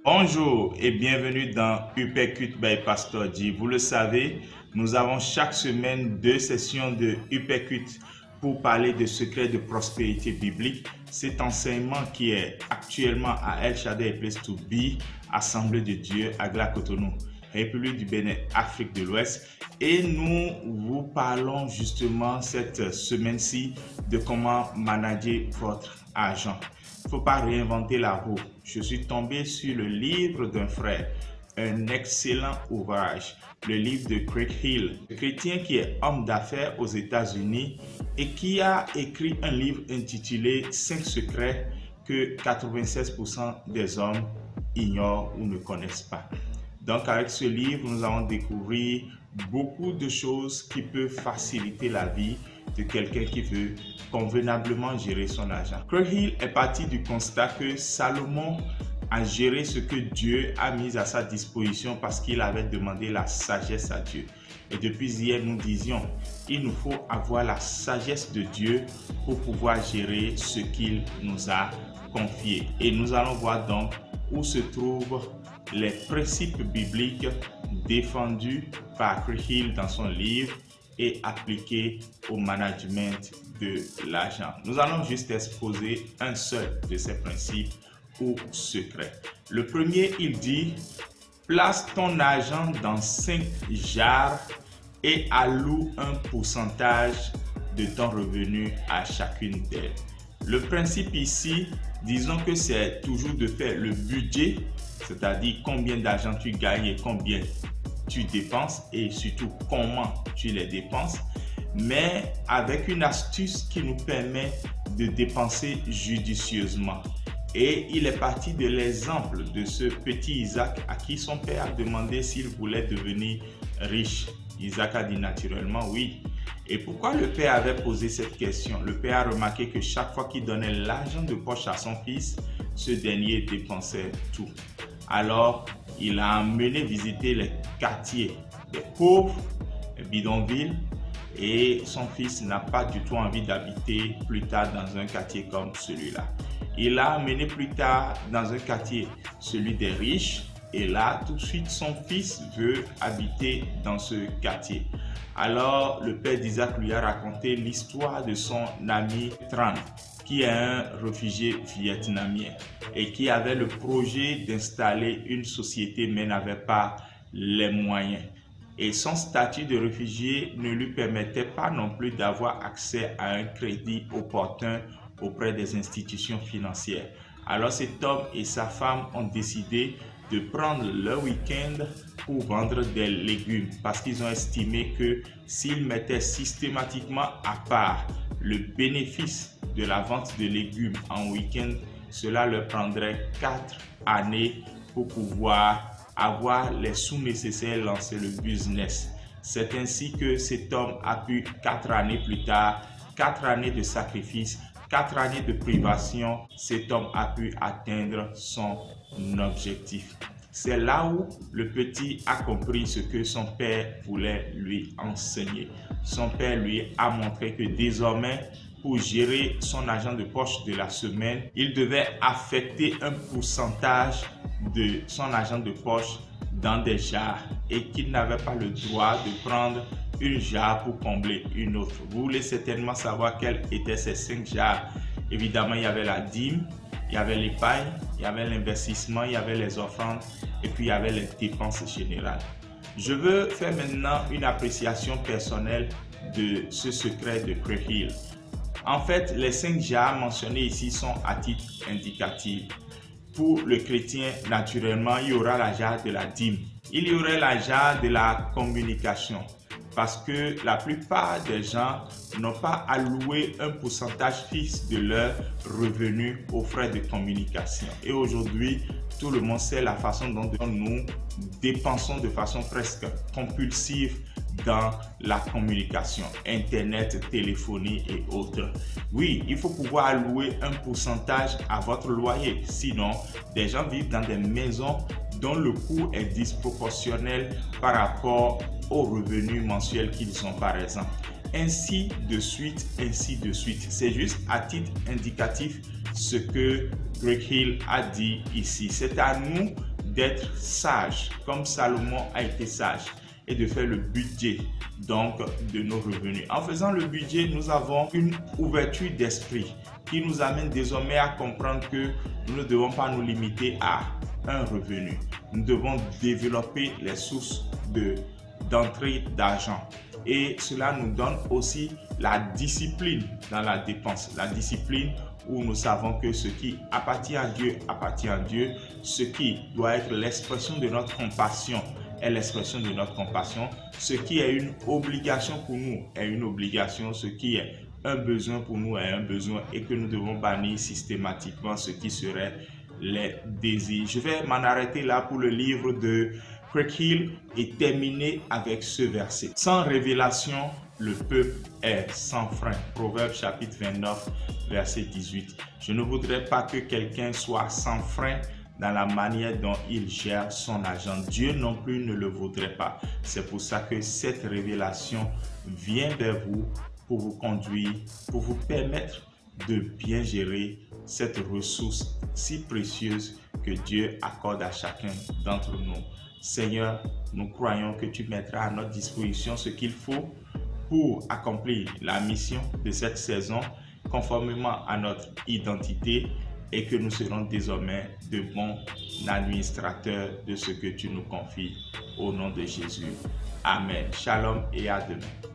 Bonjour et bienvenue dans Uppercut by Pastor G. Vous le savez, nous avons chaque semaine 2 sessions de Uppercut pour parler de secrets de prospérité biblique. Cet enseignement qui est actuellement à El Shaddai Place to Be, Assemblée de Dieu à Gla-Cotonou, République du Bénin, Afrique de l'Ouest. Et nous vous parlons justement cette semaine-ci de comment manager votre argent. Il ne faut pas réinventer la roue. Je suis tombé sur le livre d'un frère, un excellent ouvrage, le livre de Craig Hill, un chrétien qui est homme d'affaires aux États-Unis et qui a écrit un livre intitulé 5 secrets que 96% des hommes ignorent ou ne connaissent pas. Donc avec ce livre, nous allons découvrir beaucoup de choses qui peuvent faciliter la vie de quelqu'un qui veut convenablement gérer son argent. Craig Hill est parti du constat que Salomon a géré ce que Dieu a mis à sa disposition parce qu'il avait demandé la sagesse à Dieu. Et depuis hier, nous disions, il nous faut avoir la sagesse de Dieu pour pouvoir gérer ce qu'il nous a confié. Et nous allons voir donc où se trouvent les principes bibliques défendus par Craig Hill dans son livre et appliqués au management de l'argent. Nous allons juste exposer un seul de ces principes ou secrets. Le premier, il dit, place ton argent dans 5 jarres et alloue un pourcentage de ton revenu à chacune d'elles. Le principe ici, disons que c'est toujours de faire le budget, c'est-à-dire combien d'argent tu gagnes et combien tu dépenses et surtout comment tu les dépenses, mais avec une astuce qui nous permet de dépenser judicieusement. Et il est parti de l'exemple de ce petit Isaac à qui son père a demandé s'il voulait devenir riche. Isaac a dit naturellement oui. Et pourquoi le père avait posé cette question? Le père a remarqué que chaque fois qu'il donnait l'argent de poche à son fils, ce dernier dépensait tout. Alors, il a emmené visiter les quartiers des pauvres, les bidonvilles, et son fils n'a pas du tout envie d'habiter plus tard dans un quartier comme celui-là. Il l'a amené plus tard dans un quartier, celui des riches, et là, tout de suite, son fils veut habiter dans ce quartier. Alors, le père d'Isaac lui a raconté l'histoire de son ami Tran, qui est un réfugié vietnamien et qui avait le projet d'installer une société mais n'avait pas les moyens. Et son statut de réfugié ne lui permettait pas non plus d'avoir accès à un crédit opportun auprès des institutions financières. Alors cet homme et sa femme ont décidé de prendre leur week-end pour vendre des légumes parce qu'ils ont estimé que s'ils mettaient systématiquement à part le bénéfice de la vente de légumes en week-end, cela leur prendrait 4 années pour pouvoir avoir les sous nécessaires et lancer le business. C'est ainsi que cet homme a pu 4 années plus tard, 4 années de sacrifice, 4 années de privation, cet homme a pu atteindre son objectif. C'est là où le petit a compris ce que son père voulait lui enseigner. Son père lui a montré que désormais, pour gérer son argent de poche de la semaine, il devait affecter un pourcentage de son argent de poche dans des jarres et qu'il n'avait pas le droit de prendre une jarre pour combler une autre. Vous voulez certainement savoir quelles étaient ces 5 jarres. Évidemment, il y avait la dîme, il y avait l'épargne, il y avait l'investissement, il y avait les offrandes et puis il y avait les dépenses générales. Je veux faire maintenant une appréciation personnelle de ce secret de Craig Hill. En fait, les 5 jarres mentionnées ici sont à titre indicatif. Pour le chrétien, naturellement, il y aura la jarre de la dîme. Il y aurait la jarre de la communication. Parce que la plupart des gens n'ont pas alloué un pourcentage fixe de leurs revenus aux frais de communication. Et aujourd'hui, tout le monde sait la façon dont nous dépensons de façon presque compulsive dans la communication, Internet, téléphonie et autres. Oui, il faut pouvoir allouer un pourcentage à votre loyer. Sinon, des gens vivent dans des maisons dont le coût est disproportionnel par rapport aux revenus mensuels qu'ils ont par exemple. Ainsi de suite, ainsi de suite. C'est juste à titre indicatif ce que Greg Hill a dit ici. C'est à nous d'être sages, comme Salomon a été sage, et de faire le budget donc de nos revenus. En faisant le budget, nous avons une ouverture d'esprit qui nous amène désormais à comprendre que nous ne devons pas nous limiter à un revenu. Nous devons développer les sources d'entrée d'argent. Et cela nous donne aussi la discipline dans la dépense. La discipline où nous savons que ce qui appartient à Dieu appartient à Dieu. Ce qui doit être l'expression de notre compassion est l'expression de notre compassion. Ce qui est une obligation pour nous est une obligation. Ce qui est un besoin pour nous est un besoin, et que nous devons bannir systématiquement ce qui serait les désirs. Je vais m'en arrêter là pour le livre de Greg Hill et terminer avec ce verset. Sans révélation, le peuple est sans frein. Proverbe chapitre 29, verset 18. Je ne voudrais pas que quelqu'un soit sans frein dans la manière dont il gère son argent. Dieu non plus ne le voudrait pas. C'est pour ça que cette révélation vient vers vous pour vous conduire, pour vous permettre de bien gérer cette ressource si précieuse que Dieu accorde à chacun d'entre nous. Seigneur, nous croyons que tu mettras à notre disposition ce qu'il faut pour accomplir la mission de cette saison conformément à notre identité, et que nous serons désormais de bons administrateurs de ce que tu nous confies. Au nom de Jésus. Amen. Shalom et à demain.